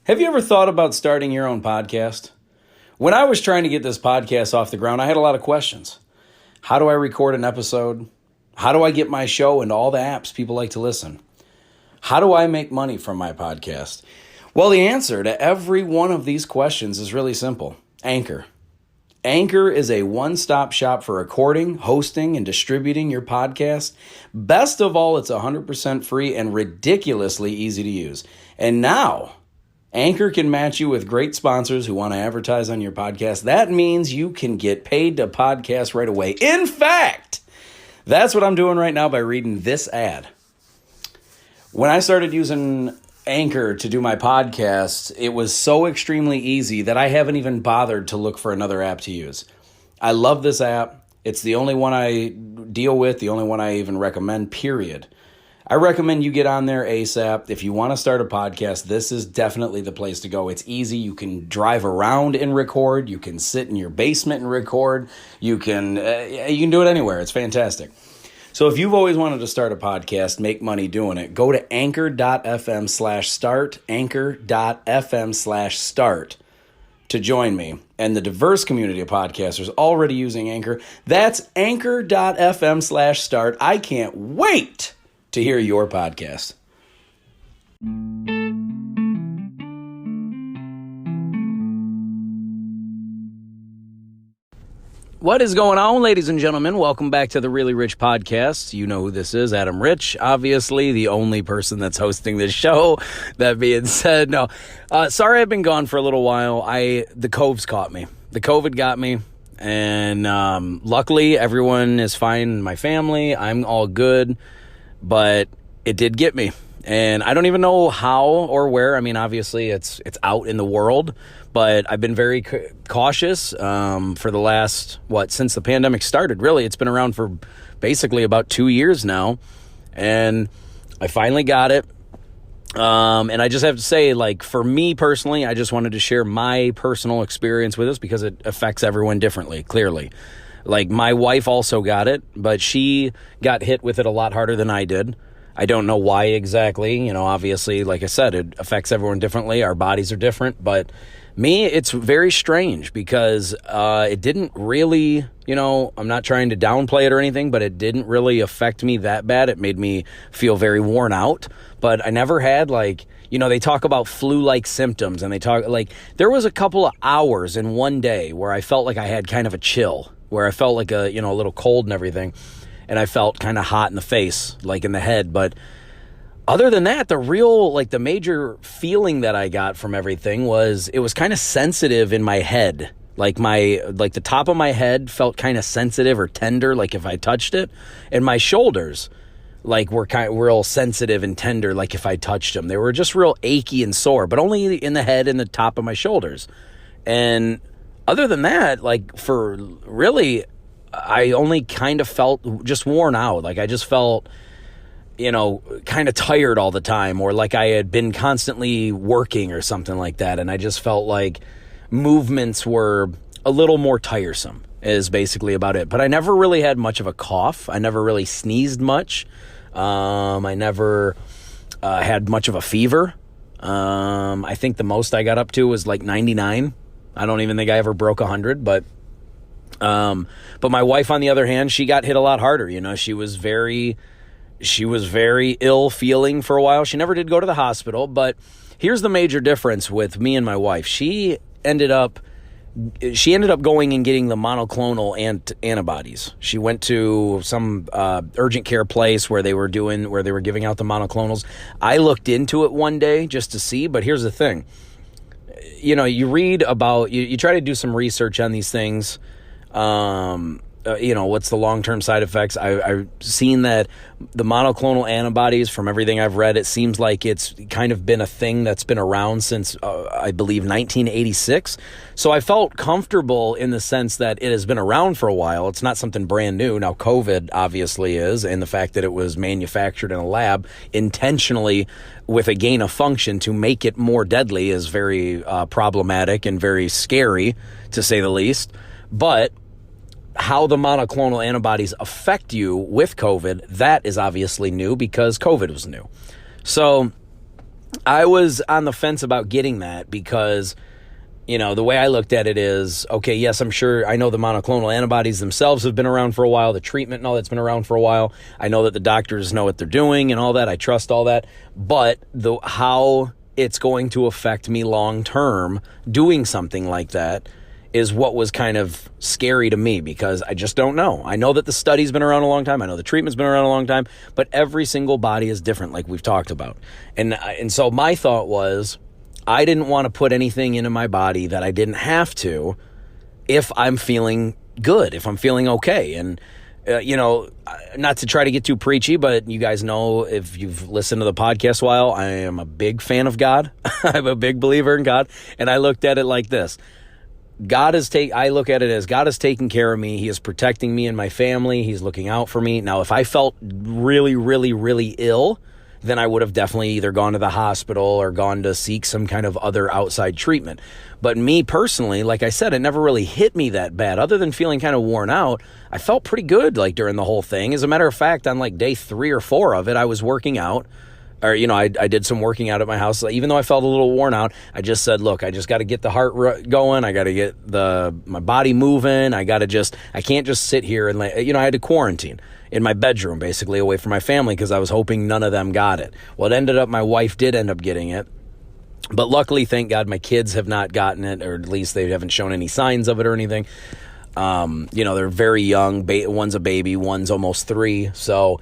Have you ever thought about starting your own podcast? When I was trying to get this podcast off the ground, I had a lot of questions. How do I record an episode? How do I get my show into all the apps people like to listen? How do I make money from my podcast? Well, the answer to every one of these questions is really simple. Anchor. Anchor is a one-stop shop for recording, hosting, and distributing your podcast. Best of all, it's 100% free and ridiculously easy to use. And now, Anchor can match you with great sponsors who want to advertise on your podcast. That means you can get paid to podcast right away. In fact, that's what I'm doing right now by reading this ad. When I started using Anchor to do my podcast, it was so extremely easy that I haven't even bothered to look for another app to use. I love this app. It's the only one I deal with, the only one I even recommend, period. I recommend you get on there ASAP. If you want to start a podcast, this is definitely the place to go. It's easy. You can drive around and record. You can sit in your basement and record. You can do it anywhere. It's fantastic. So if you've always wanted to start a podcast, make money doing it, go to anchor.fm/start, anchor.fm/start to join me and the diverse community of podcasters already using Anchor. That's anchor.fm/start. I can't wait to hear your podcast. What is going on, ladies and gentlemen? Welcome back to the Really Rich Podcast. You know who this is, Adam Rich, obviously the only person that's hosting this show. That being said, no. Sorry I've been gone for a little while. The COVID's caught me. The COVID got me, and luckily everyone is fine in my family. I'm all good, but it did get me. And I don't even know how or where. I mean, obviously it's out in the world, but I've been very cautious for the last, since the pandemic started, really. It's been around for basically about 2 years now, and I finally got it. And I just have to say, for me personally, I just wanted to share my personal experience with this because it affects everyone differently, clearly. My wife also got it, but she got hit with it a lot harder than I did. I don't know why exactly. Obviously, like I said, it affects everyone differently. Our bodies are different. But me, it's very strange because it didn't really, I'm not trying to downplay it or anything, but it didn't really affect me that bad. It made me feel very worn out. But I never had, they talk about flu-like symptoms. And they talk, there was a couple of hours in one day where I felt like I had kind of a chill, where I felt like a little cold and everything. And I felt kind of hot in the face, in the head. But other than that, the major feeling that I got from everything was it was kind of sensitive in my head. The top of my head felt kind of sensitive or tender, if I touched it. And my shoulders, were kind of real sensitive and tender, if I touched them. They were just real achy and sore, but only in the head and the top of my shoulders. And other than that, for really, I only kind of felt just worn out. I just felt, kind of tired all the time, or I had been constantly working or something like that. And I just felt like movements were a little more tiresome is basically about it. But I never really had much of a cough. I never really sneezed much. I never had much of a fever. I think the most I got up to was 99. I don't even think I ever broke 100, but my wife, on the other hand, she got hit a lot harder. She was very ill feeling for a while. She never did go to the hospital, but here's the major difference with me and my wife. She ended up going and getting the monoclonal antibodies. She went to some urgent care place where they were giving out the monoclonals. I looked into it one day just to see, but here's the thing. You read about, you try to do some research on these things. What's the long-term side effects? I've seen that the monoclonal antibodies, from everything I've read, it seems like it's kind of been a thing that's been around since, I believe, 1986. So I felt comfortable in the sense that it has been around for a while. It's not something brand new. Now, COVID obviously is, and the fact that it was manufactured in a lab intentionally with a gain of function to make it more deadly is very problematic and very scary, to say the least. But how the monoclonal antibodies affect you with COVID, that is obviously new because COVID was new. So I was on the fence about getting that because, the way I looked at it is, okay, yes, I'm sure I know the monoclonal antibodies themselves have been around for a while. The treatment and all that's been around for a while. I know that the doctors know what they're doing and all that. I trust all that. But how it's going to affect me long term doing something like that is what was kind of scary to me, because I just don't know. I know that the study's been around a long time. I know the treatment's been around a long time, but every single body is different, like we've talked about. And so my thought was, I didn't want to put anything into my body that I didn't have to if I'm feeling good, if I'm feeling okay. And, not to try to get too preachy, but you guys know, if you've listened to the podcast a while, I am a big fan of God. I'm a big believer in God. And I looked at it like this. I look at it as God is taking care of me. He is protecting me and my family. He's looking out for me. Now, if I felt really, really, really ill, then I would have definitely either gone to the hospital or gone to seek some kind of other outside treatment. But me personally, like I said, it never really hit me that bad. Other than feeling kind of worn out, I felt pretty good like during the whole thing. As a matter of fact, on like day 3 or 4 of it, I was working out. Or, I did some working out at my house. Even though I felt a little worn out, I just said, look, I just got to get the heart going. I got to get my body moving. I can't just sit here and, I had to quarantine in my bedroom, basically, away from my family, because I was hoping none of them got it. Well, it ended up, my wife did end up getting it. But luckily, thank God, my kids have not gotten it, or at least they haven't shown any signs of it or anything. They're very young. One's a baby, one's almost 3. So,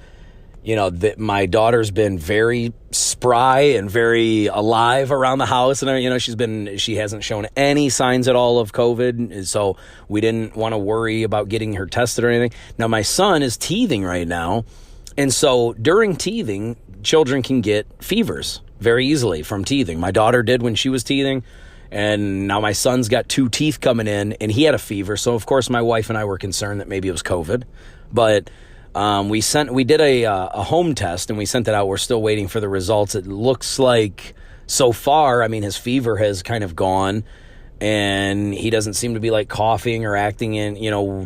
my daughter's been very spry and very alive around the house, and she hasn't shown any signs at all of COVID, so we didn't want to worry about getting her tested or anything. Now, my son is teething right now, and so during teething, children can get fevers very easily from teething. My daughter did when she was teething, and now my son's got 2 teeth coming in, and he had a fever, so of course my wife and I were concerned that maybe it was COVID, but we did a home test, and we sent it out. We're still waiting for the results. It looks like so far, his fever has kind of gone, and he doesn't seem to be like coughing or acting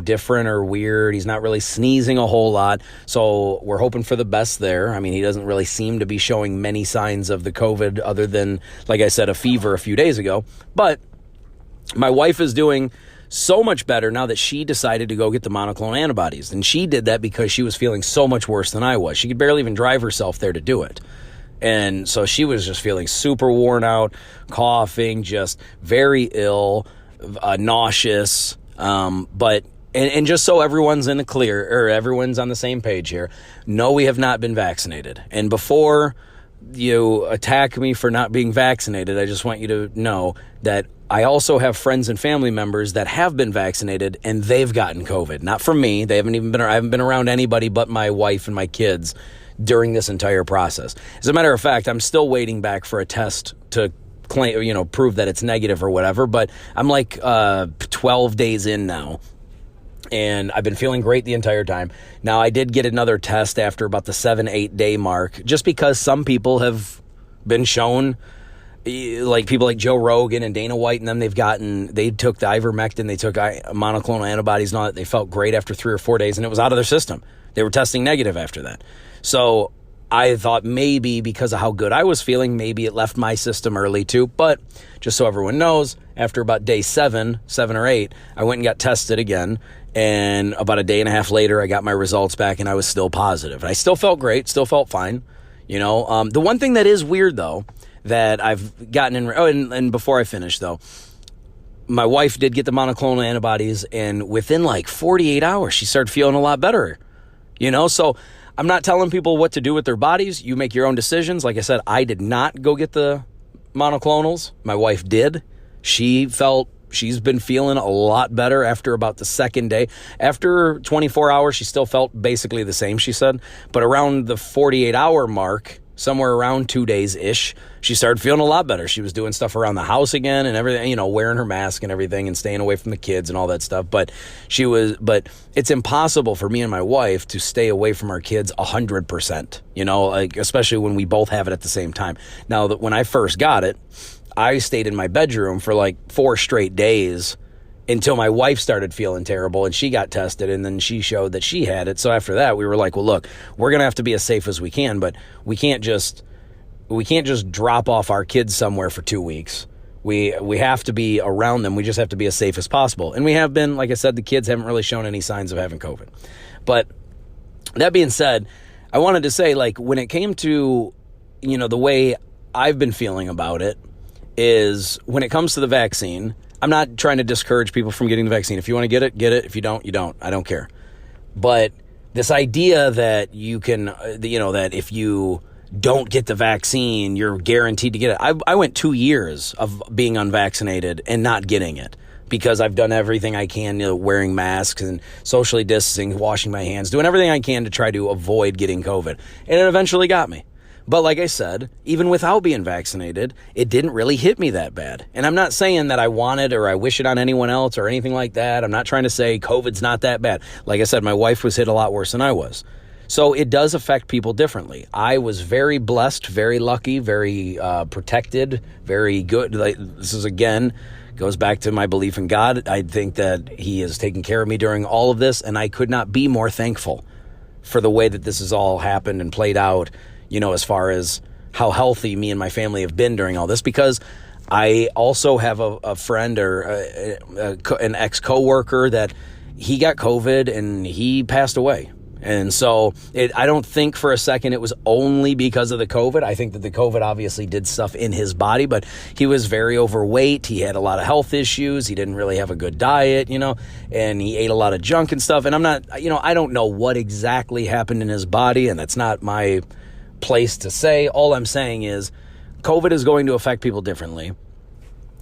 different or weird. He's not really sneezing a whole lot. So we're hoping for the best there. He doesn't really seem to be showing many signs of the COVID other than, like I said, a fever a few days ago. But my wife is doing so much better now that she decided to go get the monoclonal antibodies. And she did that because she was feeling so much worse than I was. She could barely even drive herself there to do it. And so she was just feeling super worn out, coughing, just very ill, nauseous. But just so everyone's in the clear, or everyone's on the same page here, no, we have not been vaccinated. And before you attack me for not being vaccinated, I just want you to know that I also have friends and family members that have been vaccinated, and they've gotten COVID. Not from me. I haven't been around anybody but my wife and my kids during this entire process. As a matter of fact, I'm still waiting back for a test to claim, prove that it's negative or whatever, but I'm like 12 days in now, and I've been feeling great the entire time. Now, I did get another test after about the 7-8 day mark, just because some people have been shown, like people like Joe Rogan and Dana White and them, they took the ivermectin, they took monoclonal antibodies and all that. They felt great after 3 or 4 days, and it was out of their system. They were testing negative after that. So I thought maybe because of how good I was feeling, maybe it left my system early too. But just so everyone knows, after about day 7 or 8, I went and got tested again. And about a day and a half later, I got my results back, and I was still positive. And I still felt great, still felt fine. The one thing that is weird, though, that I've gotten in... and before I finish, though, my wife did get the monoclonal antibodies, and within like 48 hours, she started feeling a lot better. So I'm not telling people what to do with their bodies. You make your own decisions. Like I said, I did not go get the monoclonals. My wife did. She's been feeling a lot better after about the second day. After 24 hours, she still felt basically the same, she said. But around the 48-hour mark, somewhere around 2 days-ish, she started feeling a lot better. She was doing stuff around the house again and everything, wearing her mask and everything and staying away from the kids and all that stuff. But it's impossible for me and my wife to stay away from our kids 100%, especially when we both have it at the same time. Now, when I first got it, I stayed in my bedroom for like 4 straight days until my wife started feeling terrible, and she got tested, and then she showed that she had it. So after that, we were like, well, look, we're going to have to be as safe as we can, but we can't just We can't just drop off our kids somewhere for 2 weeks. We have to be around them. We just have to be as safe as possible. And we have been, like I said, the kids haven't really shown any signs of having COVID. But that being said, I wanted to say, like, when it came to, the way I've been feeling about it is when it comes to the vaccine, I'm not trying to discourage people from getting the vaccine. If you want to get it, get it. If you don't, you don't. I don't care. But this idea that you can, that if you don't get the vaccine, you're guaranteed to get it. I went 2 years of being unvaccinated and not getting it because I've done everything I can, wearing masks and socially distancing, washing my hands, doing everything I can to try to avoid getting COVID. And it eventually got me. But like I said, even without being vaccinated, it didn't really hit me that bad. And I'm not saying that I want it or I wish it on anyone else or anything like that. I'm not trying to say COVID's not that bad. Like I said, my wife was hit a lot worse than I was. So it does affect people differently. I was very blessed, very lucky, very protected, very good. Like, this is, again, goes back to my belief in God. I think that he is taking care of me during all of this, and I could not be more thankful for the way that this has all happened and played out, as far as how healthy me and my family have been during all this, because I also have a friend or an ex-coworker that he got COVID and he passed away. And so I don't think for a second it was only because of the COVID. I think that the COVID obviously did stuff in his body, but he was very overweight. He had a lot of health issues. He didn't really have a good diet, and he ate a lot of junk and stuff. And I'm not, I don't know what exactly happened in his body, and that's not my place to say. All I'm saying is COVID is going to affect people differently.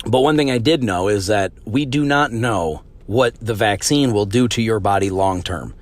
But one thing I did know is that we do not know what the vaccine will do to your body long term.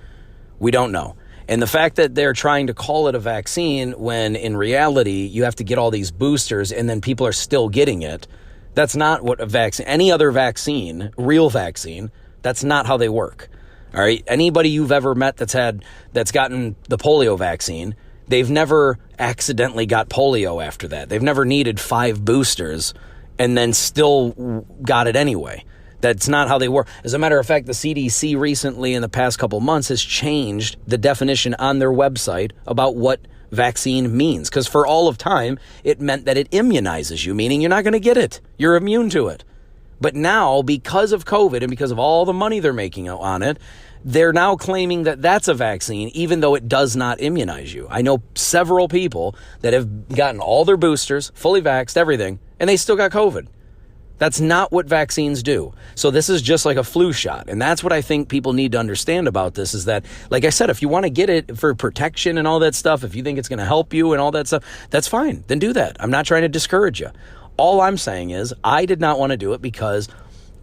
We don't know. And the fact that they're trying to call it a vaccine when in reality you have to get all these boosters and then people are still getting it, that's not what a vaccine, any other vaccine, real vaccine, that's not how they work. All right. Anybody you've ever met that's gotten the polio vaccine, they've never accidentally got polio after that. They've never needed 5 boosters and then still got it anyway. That's not how they work. As a matter of fact, the CDC recently in the past couple months has changed the definition on their website about what vaccine means. Because for all of time, it meant that it immunizes you, meaning you're not going to get it. You're immune to it. But now, because of COVID and because of all the money they're making on it, they're now claiming that that's a vaccine, even though it does not immunize you. I know several people that have gotten all their boosters, fully vaxxed, everything, and they still got COVID. That's not what vaccines do. So this is just like a flu shot. And that's what I think people need to understand about this is that, like I said, if you want to get it for protection and all that stuff, if you think it's going to help you and all that stuff, that's fine. Then do that. I'm not trying to discourage you. All I'm saying is I did not want to do it because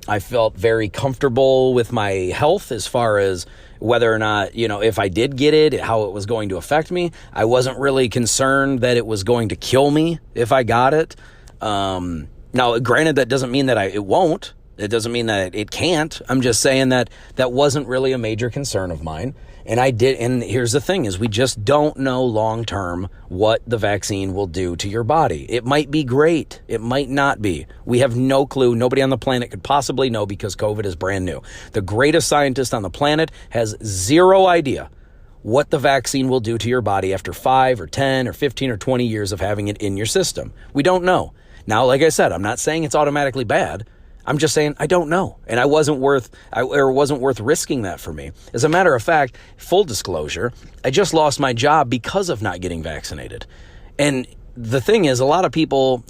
I felt very comfortable with my health as far as whether or not, if I did get it, how it was going to affect me. I wasn't really concerned that it was going to kill me if I got it. Now, granted, that doesn't mean that it won't. It doesn't mean that it can't. I'm just saying that wasn't really a major concern of mine. And here's the thing is we just don't know long term what the vaccine will do to your body. It might be great. It might not be. We have no clue. Nobody on the planet could possibly know because COVID is brand new. The greatest scientist on the planet has zero idea what the vaccine will do to your body after 5 or 10 or 15 or 20 years of having it in your system. We don't know. Now, like I said, I'm not saying it's automatically bad. I'm just saying I don't know, and it wasn't worth risking that for me. As a matter of fact, full disclosure, I just lost my job because of not getting vaccinated. And the thing is, a lot of people,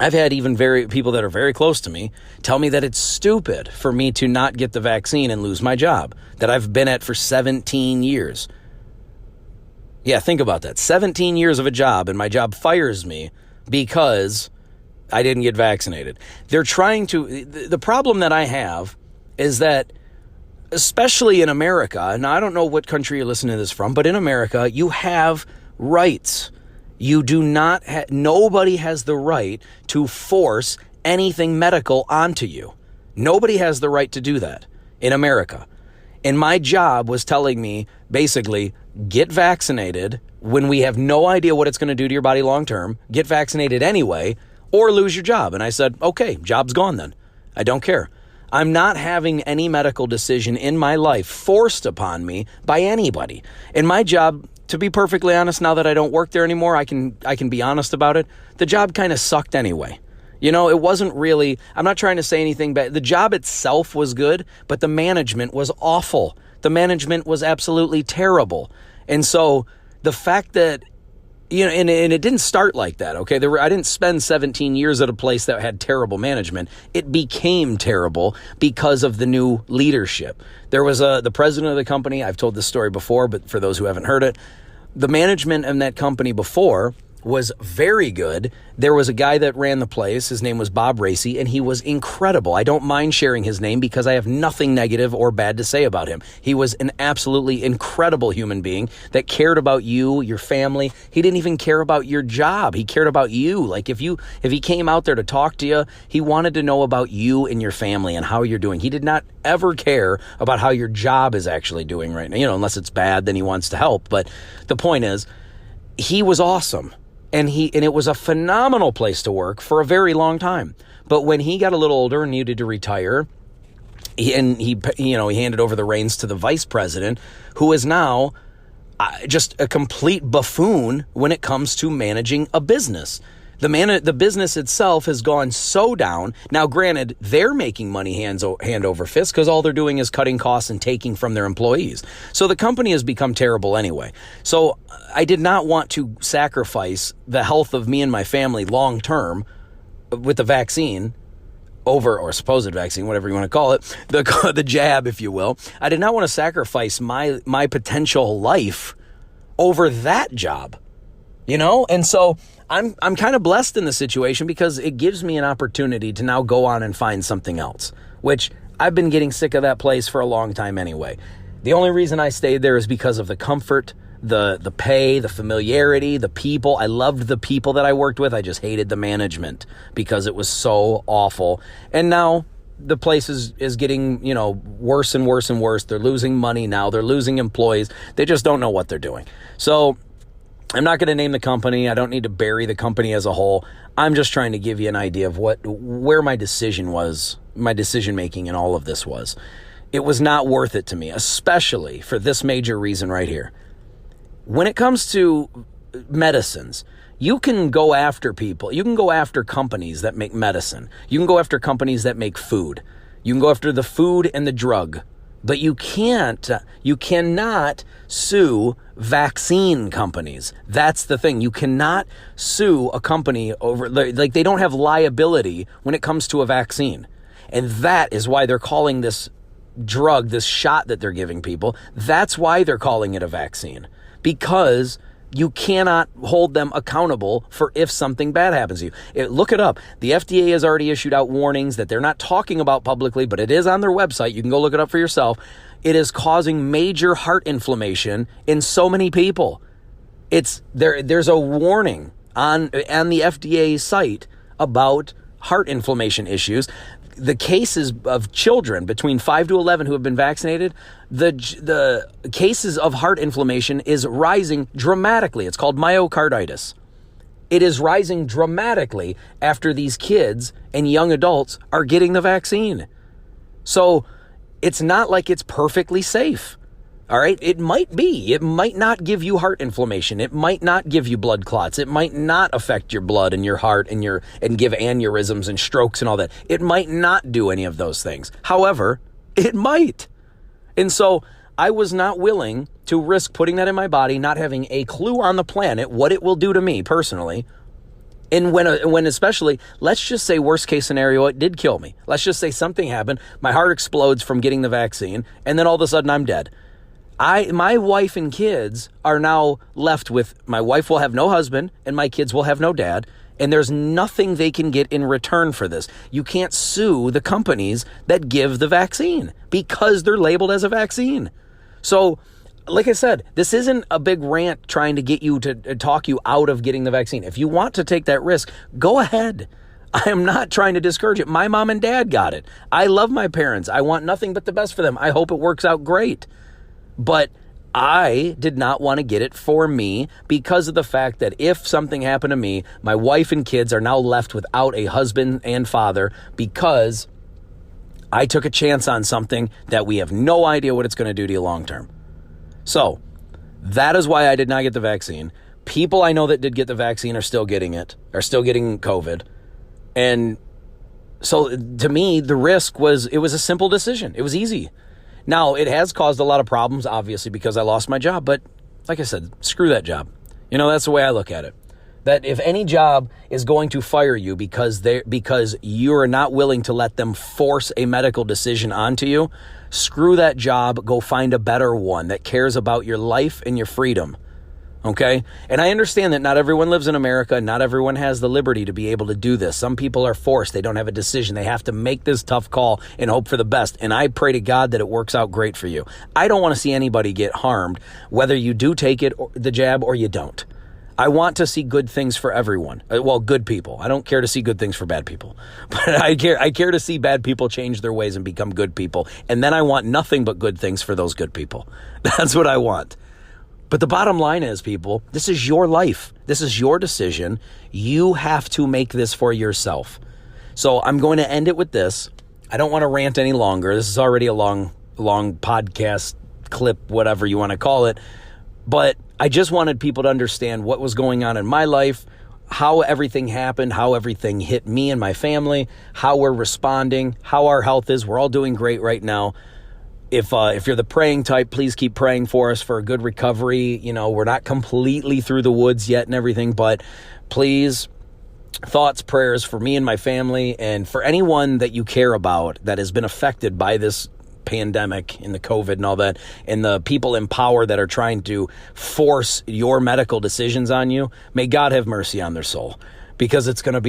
I've had even people that are very close to me tell me that it's stupid for me to not get the vaccine and lose my job that I've been at for 17 years. Yeah, think about that. 17 years of a job, and my job fires me because I didn't get vaccinated. They're trying to, the problem that I have is that, especially in America, and I don't know what country you're listening to this from, but in America, you have rights. You do not, nobody has the right to force anything medical onto you. Nobody has the right to do that in America. And my job was telling me, basically, get vaccinated when we have no idea what it's going to do to your body long term. Get vaccinated anyway, or lose your job. And I said, okay, job's gone then. I don't care. I'm not having any medical decision in my life forced upon me by anybody. And my job to be perfectly honest, now that I don't work there anymore, I can be honest about it. The job kind of sucked anyway. You know, it wasn't really, I'm not trying to say anything bad. The job itself was good, but the management was awful. The management was absolutely terrible. And so the fact that, you know, and it didn't start like that, okay? I didn't spend 17 years at a place that had terrible management. It became terrible because of the new leadership. There was the president of the company. I've told this story before, but for those who haven't heard it, the management in that company before was very good. There was a guy that ran the place. His name was Bob Racy, and he was incredible. I don't mind sharing his name because I have nothing negative or bad to say about him. He was an absolutely incredible human being that cared about you, your family. He didn't even care about your job. He cared about you. Like if he came out there to talk to you, he wanted to know about you and your family and how you're doing. He did not ever care about how your job is actually doing right now. You know, unless it's bad, then he wants to help. But the point is, he was awesome. And it was a phenomenal place to work for a very long time. But when he got a little older and needed to retire, he handed over the reins to the vice president, who is now just a complete buffoon when it comes to managing a business. The business itself has gone so down. Now, granted, they're making money hand over fist because all they're doing is cutting costs and taking from their employees. So the company has become terrible anyway. So I did not want to sacrifice the health of me and my family long term with the vaccine or supposed vaccine, whatever you want to call it, the jab, if you will. I did not want to sacrifice my potential life over that job, you know? And so I'm kind of blessed in the situation because it gives me an opportunity to now go on and find something else, which I've been getting sick of that place for a long time anyway. The only reason I stayed there is because of the comfort, the pay, the familiarity, the people. I loved the people that I worked with. I just hated the management because it was so awful. And now the place is getting, you know, worse and worse and worse. They're losing money now. They're losing employees. They just don't know what they're doing. So I'm not going to name the company. I don't need to bury the company as a whole. I'm just trying to give you an idea of where my decision making in all of this was. It was not worth it to me, especially for this major reason right here. When it comes to medicines, you can go after people. You can go after companies that make medicine. You can go after companies that make food. You can go after the food and the drug. But you cannot sue vaccine companies. That's the thing. You cannot sue a company over, like they don't have liability when it comes to a vaccine. And that is why they're calling this drug, this shot that they're giving people, that's why they're calling it a vaccine. Because you cannot hold them accountable for if something bad happens to you. Look it up. The FDA has already issued out warnings that they're not talking about publicly, but it is on their website. You can go look it up for yourself. It is causing major heart inflammation in so many people. There's a warning on the FDA site about heart inflammation issues. The cases of children between 5 to 11 who have been vaccinated, the cases of heart inflammation is rising dramatically. It's called myocarditis. It is rising dramatically after these kids and young adults are getting the vaccine. So it's not like it's perfectly safe. All right. It might be. It might not give you heart inflammation. It might not give you blood clots. It might not affect your blood and your heart and give aneurysms and strokes and all that. It might not do any of those things. However, it might. And so I was not willing to risk putting that in my body, not having a clue on the planet what it will do to me personally. And when especially, let's just say worst case scenario, it did kill me. Let's just say something happened. My heart explodes from getting the vaccine. And then all of a sudden I'm dead. My wife and kids are now left with, my wife will have no husband and my kids will have no dad. And there's nothing they can get in return for this. You can't sue the companies that give the vaccine because they're labeled as a vaccine. So, like I said, this isn't a big rant trying to get you to talk you out of getting the vaccine. If you want to take that risk, go ahead. I am not trying to discourage it. My mom and dad got it. I love my parents. I want nothing but the best for them. I hope it works out great. But I did not want to get it for me because of the fact that if something happened to me, my wife and kids are now left without a husband and father because I took a chance on something that we have no idea what it's going to do to you long term. So That is why I did not get the vaccine. People I know that did get the vaccine are still getting it, are still getting COVID. And so to me, the risk was, it was a simple decision. It was easy. Now, it has caused a lot of problems, obviously, because I lost my job. But like I said, screw that job. That's the way I look at it. That if any job is going to fire you because you're not willing to let them force a medical decision onto you, screw that job. Go find a better one that cares about your life and your freedom. Okay? And I understand that not everyone lives in America. Not everyone has the liberty to be able to do this. Some people are forced. They don't have a decision. They have to make this tough call and hope for the best. And I pray to God that it works out great for you. I don't want to see anybody get harmed, whether you do take it, the jab, or you don't. I want to see good things for everyone. Well, good people. I don't care to see good things for bad people. But I care to see bad people change their ways and become good people. And then I want nothing but good things for those good people. That's what I want. But the bottom line is, people, this is your life. This is your decision. You have to make this for yourself. So I'm going to end it with this. I don't want to rant any longer. This is already a long podcast clip, whatever you want to call it. But I just wanted people to understand what was going on in my life, how everything happened, how everything hit me and my family, how we're responding, how our health is. We're all doing great right now. If you're the praying type, please keep praying for us for a good recovery. We're not completely through the woods yet and everything, but please, thoughts, prayers for me and my family, and for anyone that you care about that has been affected by this pandemic and the COVID and all that, and the people in power that are trying to force your medical decisions on you. May God have mercy on their soul, because it's going to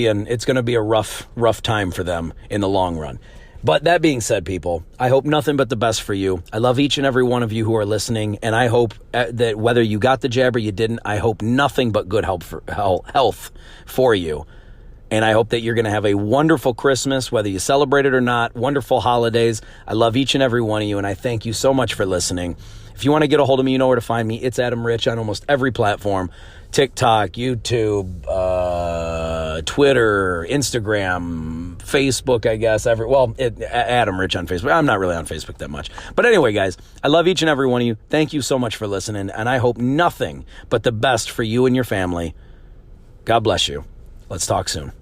be a rough time for them in the long run. But that being said, people, I hope nothing but the best for you. I love each and every one of you who are listening, and I hope that whether you got the jab or you didn't, I hope nothing but good health for you. And I hope that you're going to have a wonderful Christmas, whether you celebrate it or not. Wonderful holidays. I love each and every one of you, and I thank you so much for listening. If you want to get a hold of me, you know where to find me. It's Adam Rich on almost every platform. TikTok, YouTube, Twitter, Instagram, Facebook, I guess. Adam Rich on Facebook. I'm not really on Facebook that much. But anyway, guys, I love each and every one of you. Thank you so much for listening, and I hope nothing but the best for you and your family. God bless you. Let's talk soon.